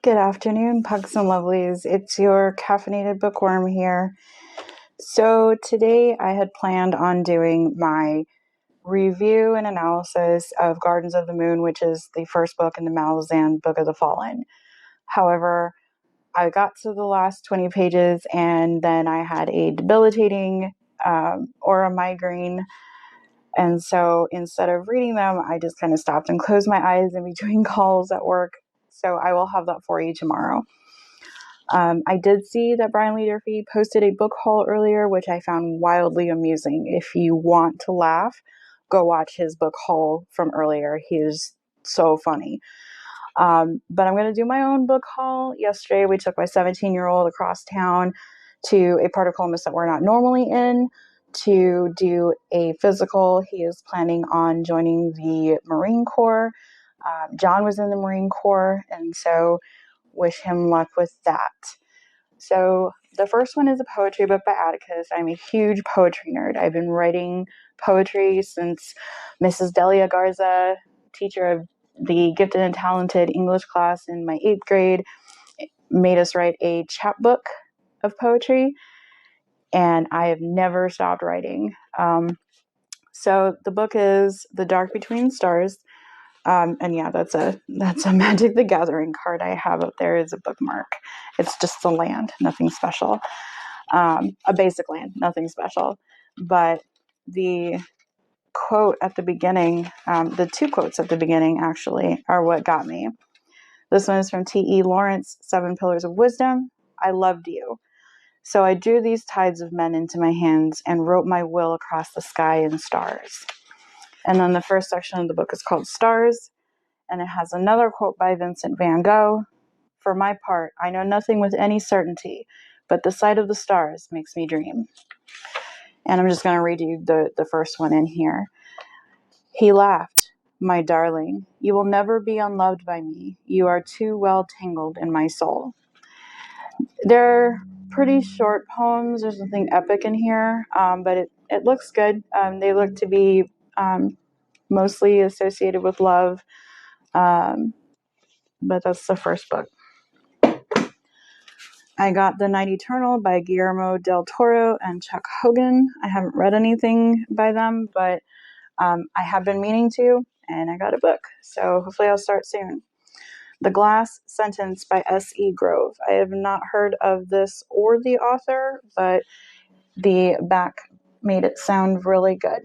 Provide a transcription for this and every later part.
Good afternoon, pugs and lovelies. It's your caffeinated bookworm here. So today I had planned on doing my review and analysis of Gardens of the Moon, which is the first book in the Malazan Book of the Fallen. However, I got to the last 20 pages and then I had a debilitating aura migraine. And so instead of reading them, I just kind of stopped and closed my eyes in between calls at work. So I will have that for you tomorrow. I did see that Brian Lee Durfy posted a book haul earlier, which I found wildly amusing. If you want to laugh, go watch his book haul from earlier. He is so funny. But I'm going to do my own book haul. Yesterday, we took my 17-year-old across town to a part of Columbus that we're not normally in to do a physical. He is planning on joining the Marine Corps. John was in the Marine Corps, and so wish him luck with that. So the first one is a poetry book by Atticus. I'm a huge poetry nerd. I've been writing poetry since Mrs. Delia Garza, teacher of the gifted and talented English class in my 8th grade, made us write a chapbook of poetry, and I have never stopped writing. So the book is The Dark Between Stars. And yeah, that's a Magic the Gathering card I have up there as a bookmark. It's just a land, nothing special. A basic land, nothing special. But the quote at the beginning, the two quotes at the beginning actually are what got me. This one is from T.E. Lawrence, 7 Pillars of Wisdom. I loved you. So I drew these tides of men into my hands and wrote my will across the sky and stars. And then the first section of the book is called Stars. And it has another quote by Vincent van Gogh. For my part, I know nothing with any certainty, but the sight of the stars makes me dream. And I'm just going to read you the first one in here. He laughed, my darling. You will never be unloved by me. You are too well tangled in my soul. They're pretty short poems. There's nothing epic in here, but it looks good. They look to be mostly associated with love. But that's the first book. I got The Night Eternal by Guillermo del Toro and Chuck Hogan. I haven't read anything by them, but I have been meaning to, and I got a book. So hopefully I'll start soon. The Glass Sentence by S.E. Grove. I have not heard of this or the author, but the back made it sound really good.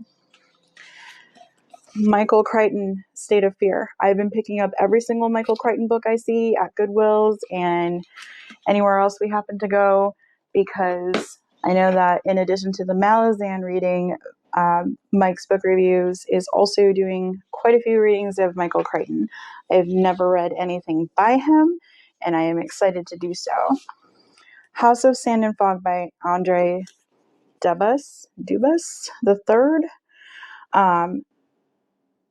Michael Crichton, State of Fear. I've been picking up every single Michael Crichton book I see at Goodwill's and anywhere else we happen to go, because I know that in addition to the Malazan reading, Mike's Book Reviews is also doing quite a few readings of Michael Crichton. I've never read anything by him, and I am excited to do so. House of Sand and Fog by Andre Dubus the third.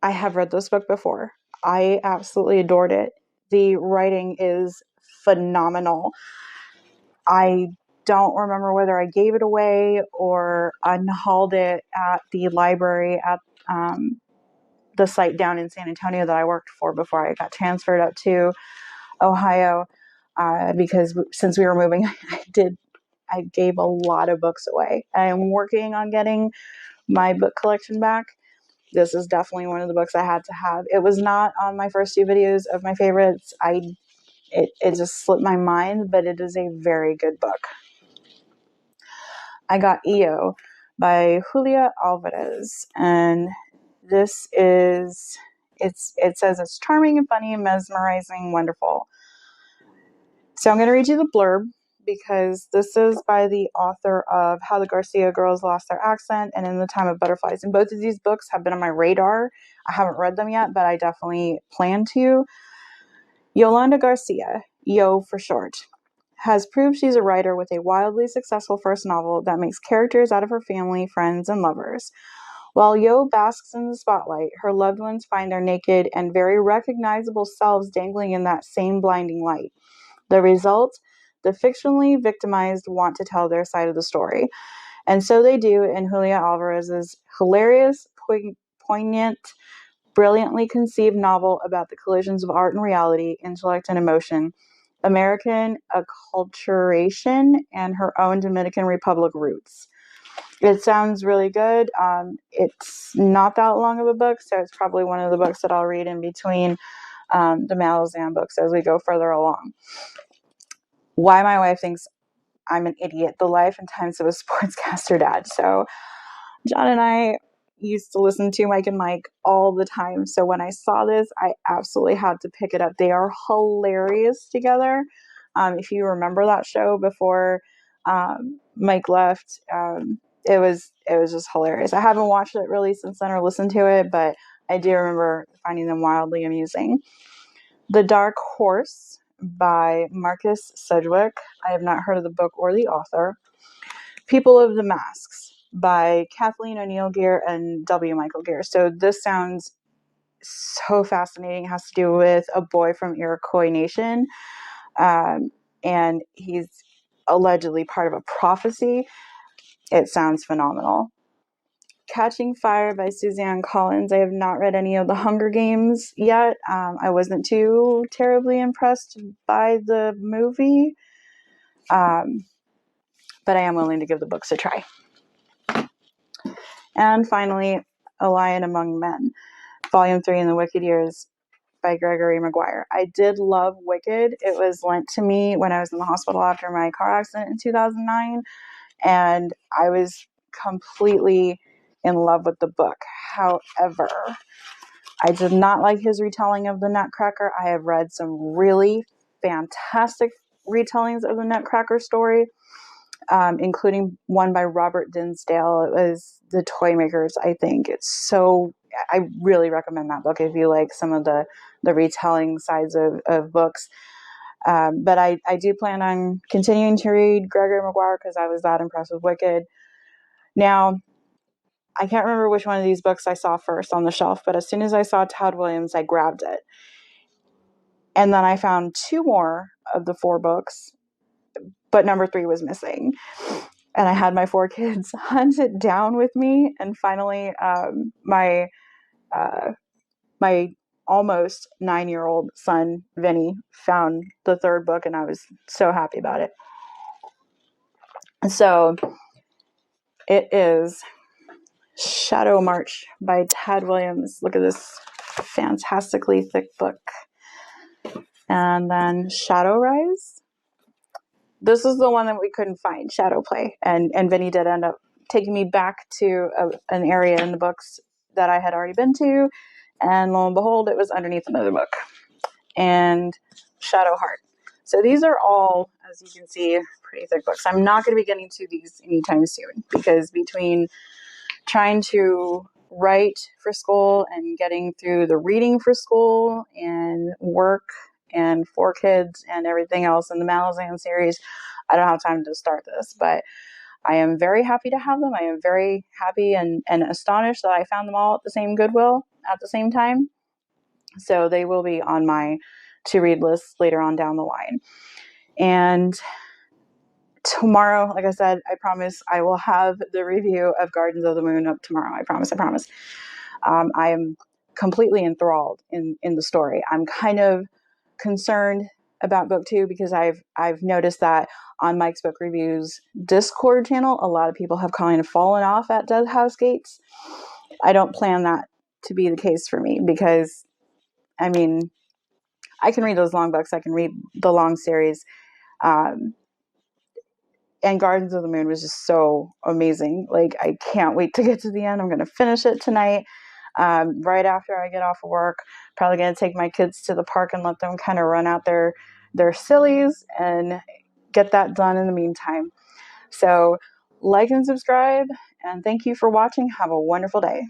I have read this book before. I absolutely adored it. The writing is phenomenal. I don't remember whether I gave it away or unhauled it at the library at the site down in San Antonio that I worked for before I got transferred up to Ohio, because since we were moving, I gave a lot of books away. I am working on getting my book collection back. This is definitely one of the books I had to have. It was not on my first 2 videos of my favorites. It just slipped my mind, but it is a very good book. I got EO by Julia Alvarez, and this is, it says it's charming and funny and mesmerizing, wonderful. So I'm going to read you the blurb, because this is by the author of How the Garcia Girls Lost Their Accent and In the Time of Butterflies. And both of these books have been on my radar. I haven't read them yet, but I definitely plan to. Yolanda Garcia, Yo for short, has proved she's a writer with a wildly successful first novel that makes characters out of her family, friends, and lovers. While Yo basks in the spotlight, her loved ones find their naked and very recognizable selves dangling in that same blinding light. The result? The fictionally victimized want to tell their side of the story. And so they do in Julia Alvarez's hilarious, poignant, brilliantly conceived novel about the collisions of art and reality, intellect and emotion, American acculturation and her own Dominican Republic roots. It sounds really good. It's not that long of a book, so it's probably one of the books that I'll read in between the Malazan books as we go further along. Why my wife thinks I'm an idiot. The life and times of a sportscaster dad. So John and I used to listen to Mike and Mike all the time. So when I saw this, I absolutely had to pick it up. They are hilarious together. If you remember that show before Mike left, it was just hilarious. I haven't watched it really since then or listened to it, but I do remember finding them wildly amusing. The Dark Horse by Marcus Sedwick. I have not heard of the book or the author. People of the Masks by Kathleen O'Neill Gear and W. Michael Gear. So this sounds so fascinating. It has to do with a boy from Iroquois Nation. And he's allegedly part of a prophecy. It sounds phenomenal. Catching Fire by Suzanne Collins. I have not read any of the Hunger Games yet. I wasn't too terribly impressed by the movie. But I am willing to give the books a try. And finally, A Lion Among Men, Volume 3 in the Wicked Years by Gregory Mcguire. I did love Wicked. It was lent to me when I was in the hospital after my car accident in 2009, and I was completely in love with the book. However, I did not like his retelling of the Nutcracker. I have read some really fantastic retellings of the Nutcracker story, including one by Robert Dinsdale. It was The Toymakers, I think. I really recommend that book if you like some of the retelling sides of books. But I do plan on continuing to read Gregory Maguire because I was that impressed with Wicked. Now, I can't remember which one of these books I saw first on the shelf, but as soon as I saw Todd Williams, I grabbed it. And then I found 2 more of the 4 books, but number 3 was missing. And I had my 4 kids hunt it down with me. And finally, my almost 9-year-old son, Vinny, found the 3rd book, and I was so happy about it. So it is Shadowmarch by Todd Williams. Look at this fantastically thick book. And then Shadowrise. This is the one that we couldn't find, Shadowplay. And Vinny did end up taking me back to an area in the books that I had already been to. And lo and behold, it was underneath another book. And Shadowheart. So these are all, as you can see, pretty thick books. I'm not going to be getting to these anytime soon because between trying to write for school and getting through the reading for school and work and 4 kids and everything else in the Malazan series, I don't have time to start this. But I am very happy to have them. I am very happy and astonished that I found them all at the same Goodwill at the same time. So they will be on my to-read list later on down the line. And tomorrow, like I said, I promise I will have the review of Gardens of the Moon up tomorrow. I promise. I am completely enthralled in the story. I'm kind of concerned about book 2 because I've noticed that on Mike's Book Reviews Discord channel, a lot of people have kind of fallen off at Dead House Gates. I don't plan that to be the case for me because, I mean, I can read those long books. I can read the long series. And Gardens of the Moon was just so amazing. Like, I can't wait to get to the end. I'm going to finish it tonight. Right after I get off of work, probably going to take my kids to the park and let them kind of run out their sillies and get that done in the meantime. So like and subscribe, and thank you for watching. Have a wonderful day.